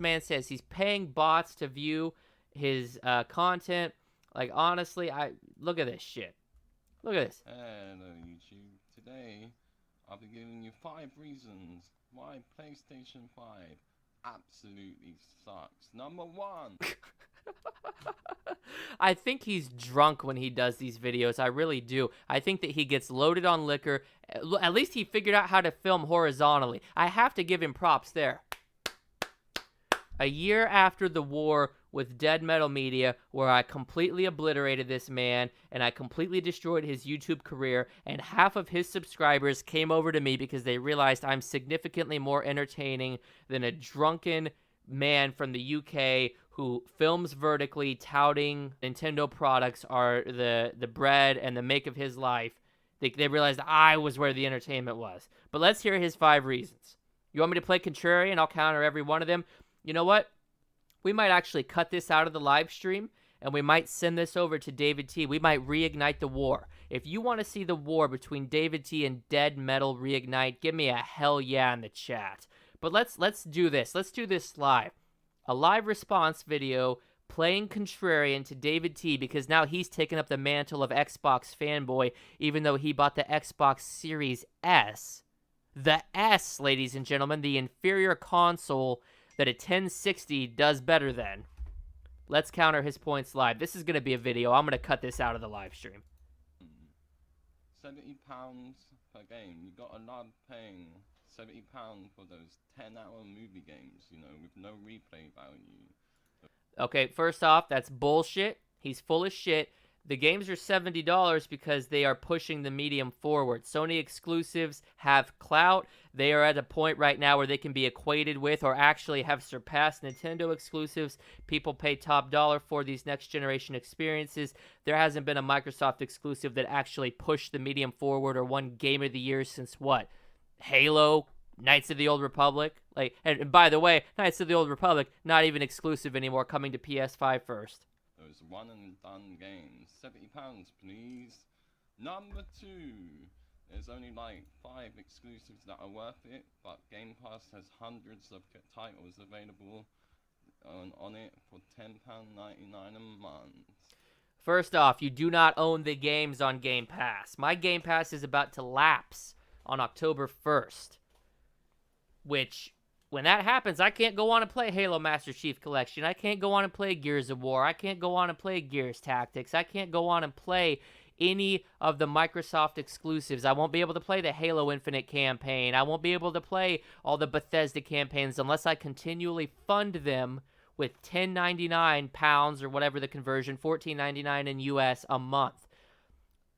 Man says he's paying bots to view his content. Like, honestly, look at this shit. Look at this. Hello YouTube. Today I'll be giving you 5 reasons why PlayStation 5 absolutely sucks. Number 1. I think he's drunk when he does these videos. I really do. I think that he gets loaded on liquor. At least he figured out how to film horizontally. I have to give him props there. A year after the war with Dead Metal Media, where I completely obliterated this man and I completely destroyed his YouTube career, and half of his subscribers came over to me because they realized I'm significantly more entertaining than a drunken man from the UK who films vertically, touting Nintendo products are the bread and the make of his life. They realized I was where the entertainment was. But let's hear his 5 reasons. You want me to play contrarian? I'll counter every one of them. You know what? We might actually cut this out of the live stream, and we might send this over to David T. We might reignite the war. If you want to see the war between David T. and Dead Metal reignite, give me a hell yeah in the chat. But let's do this. Let's do this live. A live response video playing contrarian to David T. because now he's taken up the mantle of Xbox fanboy, even though he bought the Xbox Series S. The S, ladies and gentlemen, the inferior console that a 1060 does better than. Let's counter his points live. This is going to be a video. I'm going to cut this out of the live stream. £70 per game. You got a lot paying £70 for those 10-hour movie games, you know, with no replay value. Okay, first off, that's bullshit. He's full of shit. The games are $70 because they are pushing the medium forward. Sony exclusives have clout. They are at a point right now where they can be equated with or actually have surpassed Nintendo exclusives. People pay top dollar for these next generation experiences. There hasn't been a Microsoft exclusive that actually pushed the medium forward or won Game of the Year since what? Halo, Knights of the Old Republic. And by the way, Knights of the Old Republic, not even exclusive anymore, coming to PS5 first. Those one and done games. £70 please. Number 2. There's only like 5 exclusives that are worth it, but Game Pass has hundreds of titles available on it for £10.99 a month. First off, you do not own the games on Game Pass. My Game Pass is about to lapse on October 1st, which, when that happens, I can't go on and play Halo Master Chief Collection. I can't go on and play Gears of War. I can't go on and play Gears Tactics. I can't go on and play any of the Microsoft exclusives. I won't be able to play the Halo Infinite campaign. I won't be able to play all the Bethesda campaigns unless I continually fund them with £10.99 or whatever the conversion, $14.99 in US a month.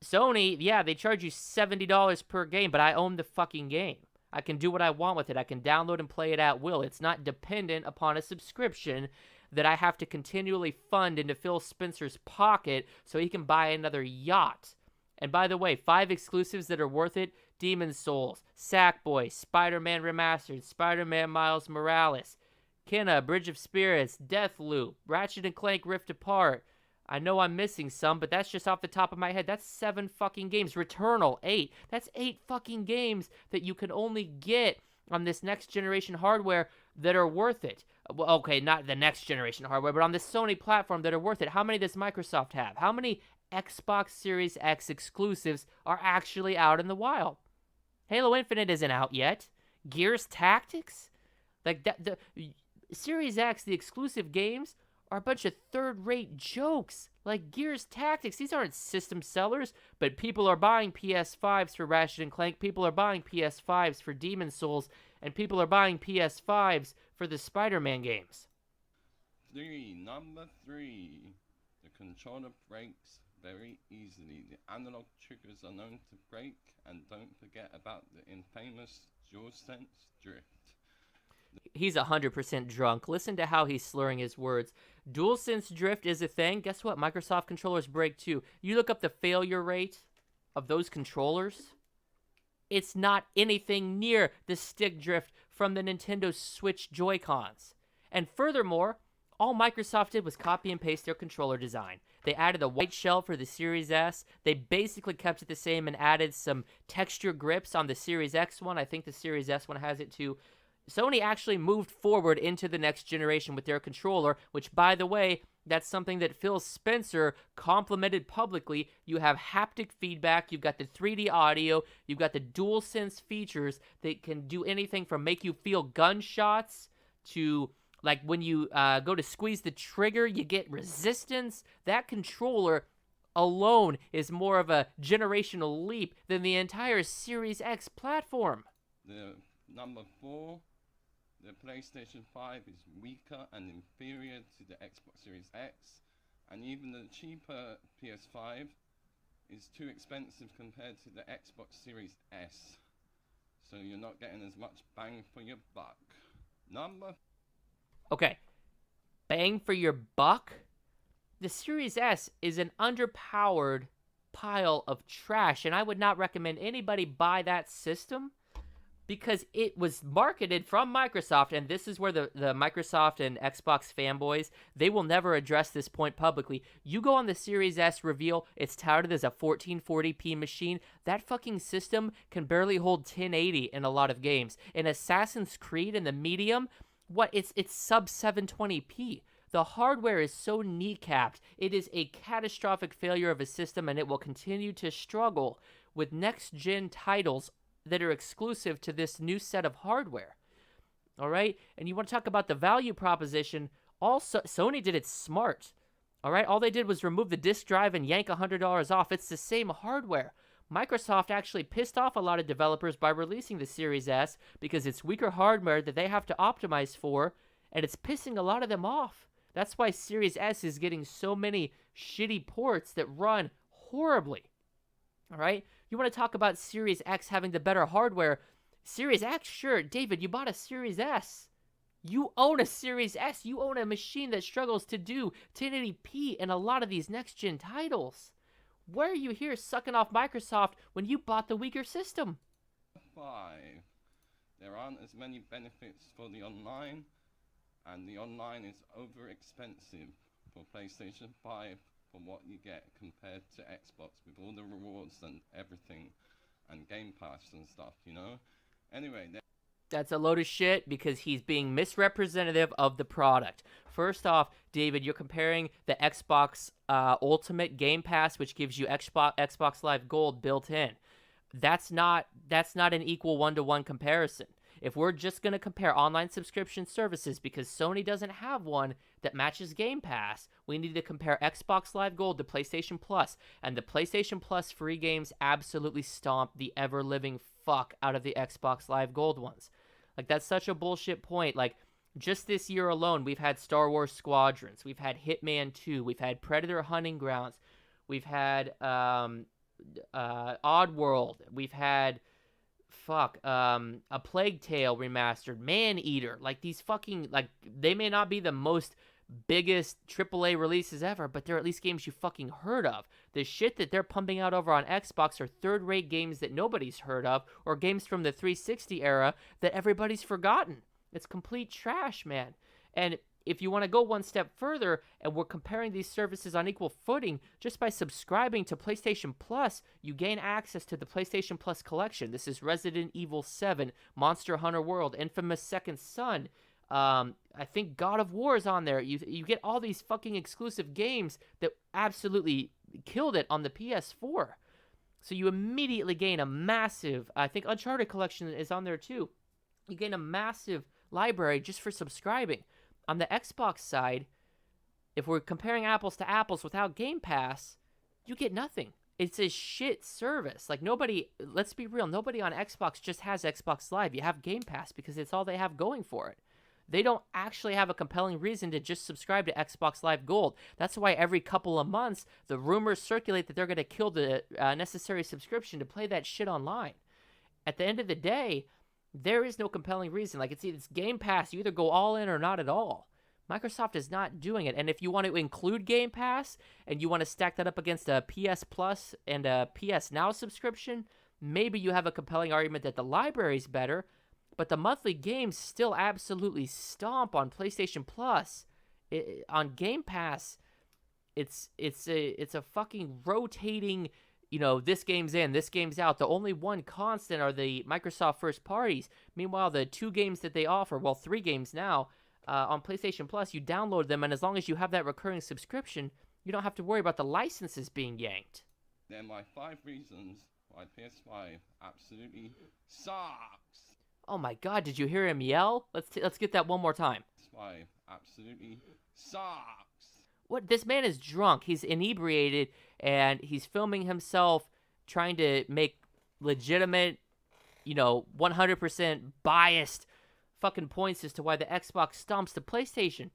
Sony, yeah, they charge you $70 per game, but I own the fucking game. I can do what I want with it. I can download and play it at will. It's not dependent upon a subscription that I have to continually fund into Phil Spencer's pocket so he can buy another yacht. And by the way, 5 exclusives that are worth it: Demon's Souls, Sackboy, Spider-Man Remastered, Spider-Man Miles Morales, Kena, Bridge of Spirits, Deathloop, Ratchet & Clank Rift Apart. I know I'm missing some, but that's just off the top of my head. That's 7 fucking games. Returnal, 8. That's 8 fucking games that you can only get on this next generation hardware that are worth it. Well, okay, not the next generation hardware, but on this Sony platform that are worth it. How many does Microsoft have? How many Xbox Series X exclusives are actually out in the wild? Halo Infinite isn't out yet. Gears Tactics? Like, the Series X, the exclusive games, are a bunch of third-rate jokes, like Gears Tactics. These aren't system sellers, but people are buying PS5s for Ratchet & Clank, people are buying PS5s for Demon's Souls, and people are buying PS5s for the Spider-Man games. Number 3. The controller breaks very easily. The analog triggers are known to break, and don't forget about the infamous DualSense drift. He's 100% drunk. Listen to how he's slurring his words. DualSense drift is a thing. Guess what? Microsoft controllers break too. You look up the failure rate of those controllers. It's not anything near the stick drift from the Nintendo Switch Joy-Cons. And furthermore, all Microsoft did was copy and paste their controller design. They added a white shell for the Series S. They basically kept it the same and added some texture grips on the Series X one. I think the Series S one has it too. Sony actually moved forward into the next generation with their controller, which, by the way, that's something that Phil Spencer complimented publicly. You have haptic feedback, you've got the 3D audio, you've got the DualSense features that can do anything from make you feel gunshots to, like, when you go to squeeze the trigger, you get resistance. That controller alone is more of a generational leap than the entire Series X platform. The number 4, the PlayStation 5 is weaker and inferior to the Xbox Series X, and even the cheaper PS5 is too expensive compared to the Xbox Series S, so you're not getting as much bang for your buck. Okay, bang for your buck? The Series S is an underpowered pile of trash, and I would not recommend anybody buy that system because it was marketed from Microsoft, and this is where the Microsoft and Xbox fanboys, they will never address this point publicly. You go on the Series S reveal, it's touted as a 1440p machine. That fucking system can barely hold 1080 in a lot of games. In Assassin's Creed in the medium, it's sub 720p. The hardware is so kneecapped. It is a catastrophic failure of a system, and it will continue to struggle with next-gen titles that are exclusive to this new set of hardware. All right? And you want to talk about the value proposition. Also, Sony did it smart. All right? All they did was remove the disk drive and yank $100 off. It's the same hardware. Microsoft actually pissed off a lot of developers by releasing the Series S because it's weaker hardware that they have to optimize for, and it's pissing a lot of them off. That's why Series S is getting so many shitty ports that run horribly. All right? You want to talk about Series X having the better hardware. Series X, sure. David, you bought a Series S. You own a Series S. You own a machine that struggles to do 1080p in a lot of these next-gen titles. Why are you here sucking off Microsoft when you bought the weaker system? 5. There aren't as many benefits for the online, and the online is over expensive for PlayStation 5 for what you get compared to Xbox with all the rewards and everything and Game Pass and stuff, you know? Anyway, that's a load of shit because he's being misrepresentative of the product. First off, David, you're comparing the Xbox Ultimate Game Pass, which gives you Xbox Live Gold built in. That's not an equal one-to-one comparison. If we're just going to compare online subscription services because Sony doesn't have one that matches Game Pass, we need to compare Xbox Live Gold to PlayStation Plus, and the PlayStation Plus free games absolutely stomp the ever-living fuck out of the Xbox Live Gold ones. Like, that's such a bullshit point. Like, just this year alone, we've had Star Wars Squadrons, we've had Hitman 2, we've had Predator Hunting Grounds, we've had Oddworld, we've had a Plague Tale remastered, Man-Eater. Like, these fucking, like, they may not be the most biggest AAA releases ever, but they're at least games you fucking heard of. The shit that they're pumping out over on Xbox are third-rate games that nobody's heard of, or games from the 360 era that everybody's forgotten. It's complete trash, man. And if you want to go one step further, and we're comparing these services on equal footing, just by subscribing to PlayStation Plus, you gain access to the PlayStation Plus collection. This is Resident Evil 7, Monster Hunter World, Infamous Second Son. I think God of War is on there. You get all these fucking exclusive games that absolutely killed it on the PS4. So you immediately gain a massive, I think Uncharted Collection is on there too. You gain a massive library just for subscribing. On the Xbox side, if we're comparing apples to apples without Game Pass, you get nothing. It's a shit service. Like, nobody, let's be real, nobody on Xbox just has Xbox Live. You have Game Pass because it's all they have going for it. They don't actually have a compelling reason to just subscribe to Xbox Live Gold. That's why every couple of months, the rumors circulate that they're going to kill the necessary subscription to play that shit online. At the end of the day, there is no compelling reason. Like, it's Game Pass. You either go all in or not at all. Microsoft is not doing it. And if you want to include Game Pass and you want to stack that up against a PS Plus and a PS Now subscription, maybe you have a compelling argument that the library's better, but the monthly games still absolutely stomp on PlayStation Plus. On Game Pass, it's a fucking rotating, you know, this game's in, this game's out. The only one constant are the Microsoft first parties. Meanwhile, the 2 games that they offer, well, 3 games now, on PlayStation Plus, you download them, and as long as you have that recurring subscription, you don't have to worry about the licenses being yanked. They're my 5 reasons why PS5 absolutely sucks. Oh my God, did you hear him yell? Let's get that one more time. PS5 absolutely sucks. What? This man is drunk. He's inebriated, and he's filming himself trying to make legitimate, you know, 100% biased fucking points as to why the Xbox stomps the PlayStation.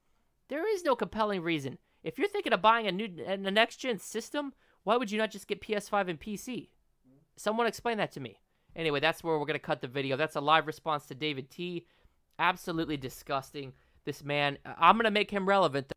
There is no compelling reason. If you're thinking of buying a next-gen system, why would you not just get PS5 and PC? Someone explain that to me. Anyway, that's where we're going to cut the video. That's a live response to David T. Absolutely disgusting. This man, I'm going to make him relevant.